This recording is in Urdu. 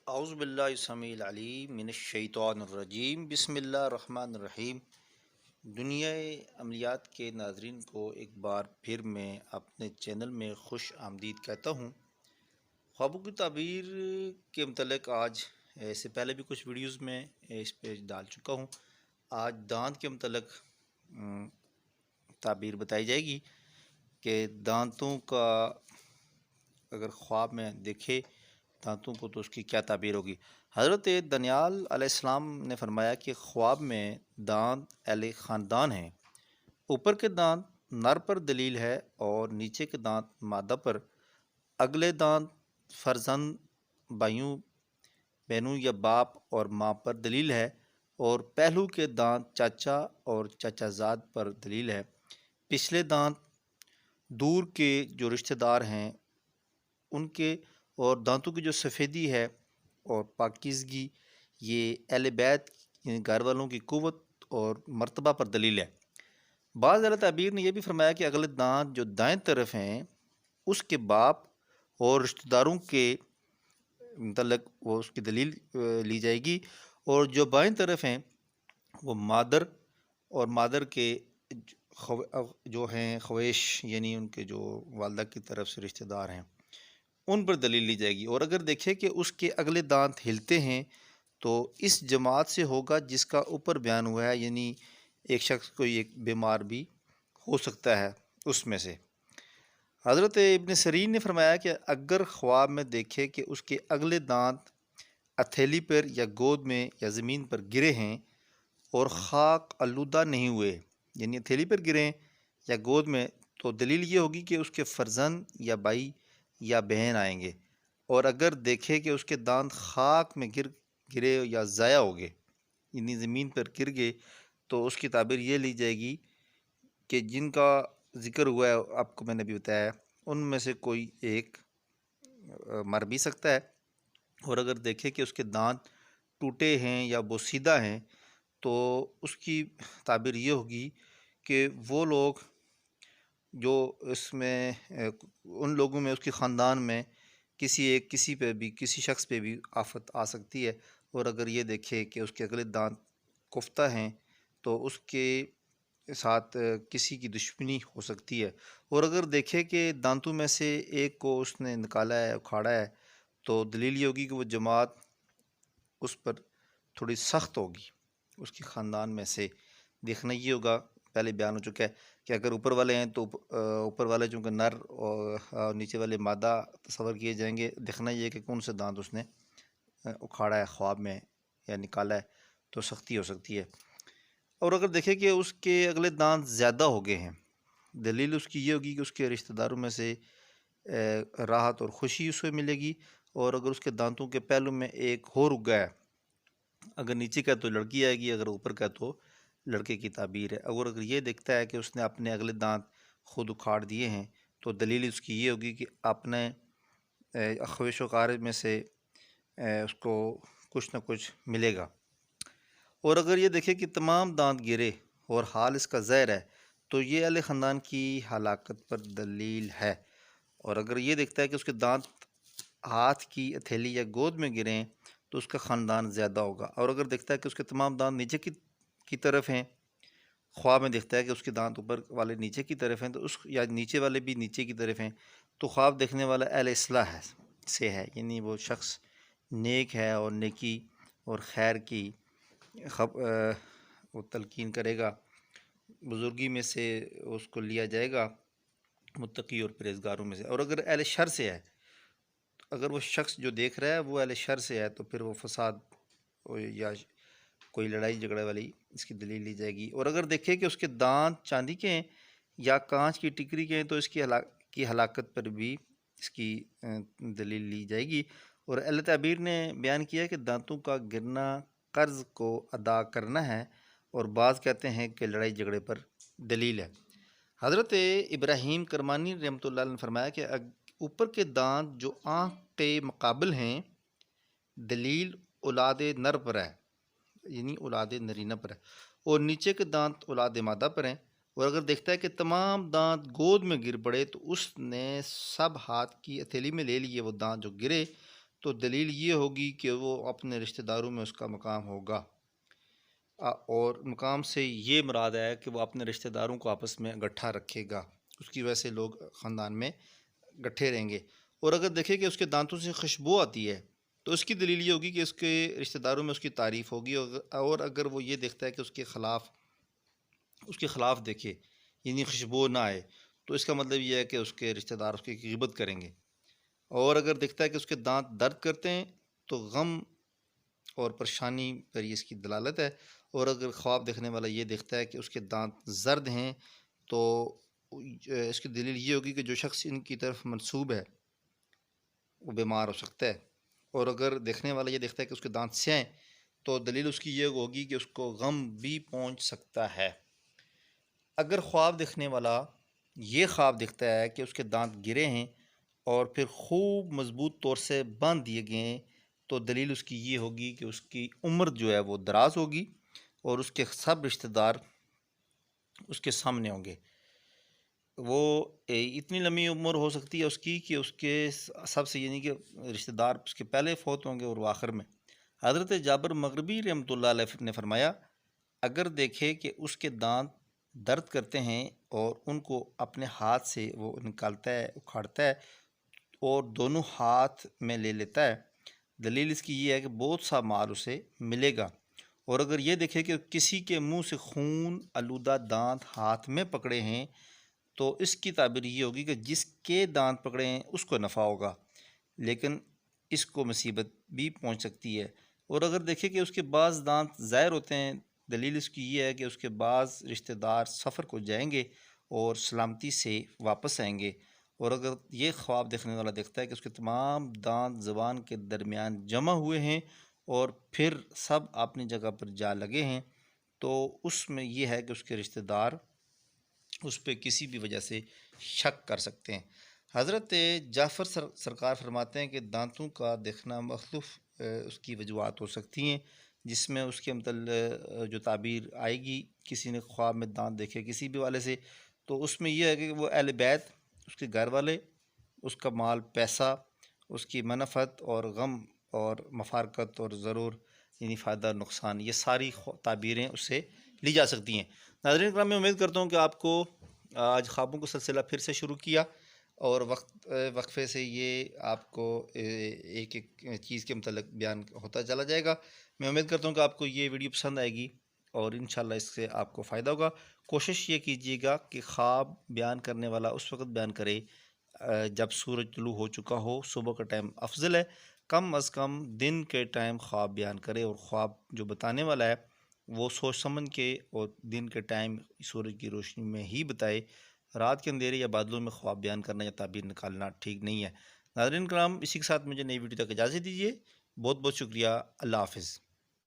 اعوذ باللہ السمیع العلیم من الشیطان الرجیم بسم اللہ الرحمن الرحیم۔ دنیا عملیات کے ناظرین کو ایک بار پھر میں اپنے چینل میں خوش آمدید کہتا ہوں۔ خوابوں کی تعبیر کے متعلق آج سے پہلے بھی کچھ ویڈیوز میں اس پہ ڈال چکا ہوں۔ آج دانت کے متعلق تعبیر بتائی جائے گی کہ دانتوں کا اگر خواب میں دیکھے دانتوں کو تو اس کی کیا تعبیر ہوگی۔ حضرت دانیال علیہ السلام نے فرمایا کہ خواب میں دانت اہل خاندان ہیں، اوپر کے دانت نر پر دلیل ہے اور نیچے کے دانت مادہ پر، اگلے دانت فرزند بھائیوں بہنوں یا باپ اور ماں پر دلیل ہے، اور پہلو کے دانت چاچا اور چاچا زاد پر دلیل ہے، پچھلے دانت دور کے جو رشتہ دار ہیں ان کے، اور دانتوں کی جو سفیدی ہے اور پاکیزگی یہ اہل بیت یعنی گھر والوں کی قوت اور مرتبہ پر دلیل ہے۔ بعض اعلیٰ تعبیر نے یہ بھی فرمایا کہ اگلے دانت جو دائیں طرف ہیں اس کے باپ اور رشتہ داروں کے متعلق وہ اس کی دلیل لی جائے گی، اور جو بائیں طرف ہیں وہ مادر اور مادر کے جو ہیں خویش یعنی ان کے جو والدہ کی طرف سے رشتہ دار ہیں ان پر دلیل لی جائے گی۔ اور اگر دیکھیں کہ اس کے اگلے دانت ہلتے ہیں تو اس جماعت سے ہوگا جس کا اوپر بیان ہوا ہے، یعنی ایک شخص کوئی ایک بیمار بھی ہو سکتا ہے اس میں سے۔ حضرت ابن سیرین نے فرمایا کہ اگر خواب میں دیکھے کہ اس کے اگلے دانت ہتھیلی پر یا گود میں یا زمین پر گرے ہیں اور خاک آلودہ نہیں ہوئے، یعنی ہتھیلی پر گرے یا گود میں، تو دلیل یہ ہوگی کہ اس کے فرزند یا بھائی یا بہن آئیں گے۔ اور اگر دیکھے کہ اس کے دانت خاک میں گرے یا ضائع ہو گئے یعنی زمین پر گر گئے، تو اس کی تعبیر یہ لی جائے گی کہ جن کا ذکر ہوا ہے آپ کو میں نے بھی بتایا ان میں سے کوئی ایک مر بھی سکتا ہے۔ اور اگر دیکھے کہ اس کے دانت ٹوٹے ہیں یا بوسیدہ ہیں تو اس کی تعبیر یہ ہوگی کہ وہ لوگ جو اس میں ان لوگوں میں اس کے خاندان میں کسی پہ بھی کسی شخص پہ بھی آفت آ سکتی ہے۔ اور اگر یہ دیکھے کہ اس کے اگلے دانت کفتہ ہیں تو اس کے ساتھ کسی کی دشمنی ہو سکتی ہے۔ اور اگر دیکھے کہ دانتوں میں سے ایک کو اس نے نکالا ہے اکھاڑا ہے تو دلیل یہ ہوگی کہ وہ جماعت اس پر تھوڑی سخت ہوگی، اس کے خاندان میں سے۔ دیکھنا یہ ہوگا پہلے بیان ہو چکا ہے کہ اگر اوپر والے ہیں تو اوپر والے چونکہ نر اور نیچے والے مادہ تصور کیے جائیں گے، دیکھنا یہ ہے کہ کون سے دانت اس نے اکھاڑا ہے خواب میں یا نکالا ہے، تو سختی ہو سکتی ہے۔ اور اگر دیکھیں کہ اس کے اگلے دانت زیادہ ہو گئے ہیں، دلیل اس کی یہ ہوگی کہ اس کے رشتہ داروں میں سے راحت اور خوشی اس کو ملے گی۔ اور اگر اس کے دانتوں کے پہلو میں ایک ہو رک گیا ہے، اگر نیچے کا تو لڑکی آئے گی، اگر اوپر کا تو لڑکے کی تعبیر ہے۔ اگر یہ دیکھتا ہے کہ اس نے اپنے اگلے دانت خود اکھاڑ دیے ہیں تو دلیل اس کی یہ ہوگی کہ اپنے اخویش و اقارب میں سے اس کو کچھ نہ کچھ ملے گا۔ اور اگر یہ دیکھے کہ تمام دانت گرے اور حال اس کا زہر ہے تو یہ اہل خاندان کی ہلاکت پر دلیل ہے۔ اور اگر یہ دیکھتا ہے کہ اس کے دانت ہاتھ کی ہتھیلی یا گود میں گریں تو اس کا خاندان زیادہ ہوگا۔ اور اگر دیکھتا ہے کہ اس کے تمام دانت نیچے کی طرف ہیں، خواب میں دیکھتا ہے کہ اس کے دانت اوپر والے نیچے کی طرف ہیں تو یا نیچے والے بھی نیچے کی طرف ہیں، تو خواب دیکھنے والا اہل اصلاح سے ہے، یعنی وہ شخص نیک ہے اور نیکی اور خیر کی وہ تلقین کرے گا، بزرگی میں سے اس کو لیا جائے گا، متقی اور پرہیزگاروں میں سے۔ اور اگر اہل شر سے ہے، اگر وہ شخص جو دیکھ رہا ہے وہ اہل شر سے ہے تو پھر وہ فساد یا کوئی لڑائی جھگڑے والی اس کی دلیل لی جائے گی۔ اور اگر دیکھے کہ اس کے دانت چاندی کے ہیں یا کانچ کی ٹکری کے ہیں تو اس کی ہلاکت پر بھی اس کی دلیل لی جائے گی۔ اور اہل تعبیر نے بیان کیا کہ دانتوں کا گرنا قرض کو ادا کرنا ہے، اور بعض کہتے ہیں کہ لڑائی جھگڑے پر دلیل ہے۔ حضرت ابراہیم کرمانی رحمۃ اللہ علیہ نے فرمایا کہ اوپر کے دانت جو آنکھ کے مقابل ہیں دلیل اولاد نر پر ہے، یعنی اولاد نرینہ پر ہے، اور نیچے کے دانت اولاد مادہ پر ہیں۔ اور اگر دیکھتا ہے کہ تمام دانت گود میں گر پڑے تو اس نے سب ہاتھ کی ہتھیلی میں لے لیے وہ دانت جو گرے، تو دلیل یہ ہوگی کہ وہ اپنے رشتہ داروں میں اس کا مقام ہوگا، اور مقام سے یہ مراد ہے کہ وہ اپنے رشتہ داروں کو آپس میں گٹھا رکھے گا، اس کی وجہ سے لوگ خاندان میں گٹھے رہیں گے۔ اور اگر دیکھیں کہ اس کے دانتوں سے خوشبو آتی ہے تو اس کی دلیل یہ ہوگی کہ اس کے رشتہ داروں میں اس کی تعریف ہوگی، اور اگر وہ یہ دیکھتا ہے کہ اس کے خلاف دیکھے، یعنی خوشبو نہ آئے، تو اس کا مطلب یہ ہے کہ اس کے رشتہ دار اس کی غیبت کریں گے۔ اور اگر دیکھتا ہے کہ اس کے دانت درد کرتے ہیں تو غم اور پریشانی پر یہ اس کی دلالت ہے۔ اور اگر خواب دیکھنے والا یہ دیکھتا ہے کہ اس کے دانت زرد ہیں تو اس کی دلیل یہ ہوگی کہ جو شخص ان کی طرف منسوب ہے وہ بیمار ہو سکتا ہے۔ اور اگر دیکھنے والا یہ دیکھتا ہے کہ اس کے دانت سیاہ ہیں تو دلیل اس کی یہ ہوگی کہ اس کو غم بھی پہنچ سکتا ہے۔ اگر خواب دیکھنے والا یہ خواب دیکھتا ہے کہ اس کے دانت گرے ہیں اور پھر خوب مضبوط طور سے باندھ دیے گئے ہیں تو دلیل اس کی یہ ہوگی کہ اس کی عمر جو ہے وہ دراز ہوگی اور اس کے سب رشتہ دار اس کے سامنے ہوں گے۔ وہ اتنی لمبی عمر ہو سکتی ہے اس کی کہ اس کے سب سے، یعنی کہ رشتہ دار اس کے پہلے فوت ہوں گے اور وہ آخر میں۔ حضرت جابر مغربی رحمۃ اللہ علیہ نے فرمایا، اگر دیکھے کہ اس کے دانت درد کرتے ہیں اور ان کو اپنے ہاتھ سے وہ نکالتا ہے، اکھاڑتا ہے اور دونوں ہاتھ میں لے لیتا ہے، دلیل اس کی یہ ہے کہ بہت سا مال اسے ملے گا۔ اور اگر یہ دیکھے کہ کسی کے منہ سے خون آلودہ دانت ہاتھ میں پکڑے ہیں تو اس کی تعبیر یہ ہوگی کہ جس کے دانت پکڑے ہیں اس کو نفع ہوگا، لیکن اس کو مصیبت بھی پہنچ سکتی ہے۔ اور اگر دیکھے کہ اس کے بعض دانت ظاہر ہوتے ہیں، دلیل اس کی یہ ہے کہ اس کے بعض رشتہ دار سفر کو جائیں گے اور سلامتی سے واپس آئیں گے۔ اور اگر یہ خواب دیکھنے والا دیکھتا ہے کہ اس کے تمام دانت زبان کے درمیان جمع ہوئے ہیں اور پھر سب اپنی جگہ پر جا لگے ہیں، تو اس میں یہ ہے کہ اس کے رشتہ دار اس پہ کسی بھی وجہ سے شک کر سکتے ہیں۔ حضرت جعفر سرکار فرماتے ہیں کہ دانتوں کا دیکھنا مختلف اس کی وجوہات ہو سکتی ہیں، جس میں اس کے متعلق جو تعبیر آئے گی، کسی نے خواب میں دانت دیکھے کسی بھی والے سے، تو اس میں یہ ہے کہ وہ اہل بیت، اس کے گھر والے، اس کا مال پیسہ، اس کی منفعت اور غم اور مفارقت اور ضرور، یعنی فائدہ نقصان، یہ ساری تعبیریں اس سے لی جا سکتی ہیں۔ ناظرین کرام، میں امید کرتا ہوں کہ آپ کو آج خوابوں کا سلسلہ پھر سے شروع کیا اور وقفے سے یہ آپ کو ایک ایک چیز کے متعلق بیان ہوتا چلا جائے گا۔ میں امید کرتا ہوں کہ آپ کو یہ ویڈیو پسند آئے گی اور انشاءاللہ اس سے آپ کو فائدہ ہوگا۔ کوشش یہ کیجیے گا کہ خواب بیان کرنے والا اس وقت بیان کرے جب سورج طلوع ہو چکا ہو، صبح کا ٹائم افضل ہے۔ کم از کم دن کے ٹائم خواب بیان کرے، اور خواب جو بتانے والا ہے وہ سوچ سمجھ کے اور دن کے ٹائم سورج کی روشنی میں ہی بتائے۔ رات کے اندھیرے یا بادلوں میں خواب بیان کرنا یا تعبیر نکالنا ٹھیک نہیں ہے۔ ناظرین کرام، اسی کے ساتھ مجھے نئی ویڈیو تک اجازت دیجیے۔ بہت بہت شکریہ۔ اللہ حافظ۔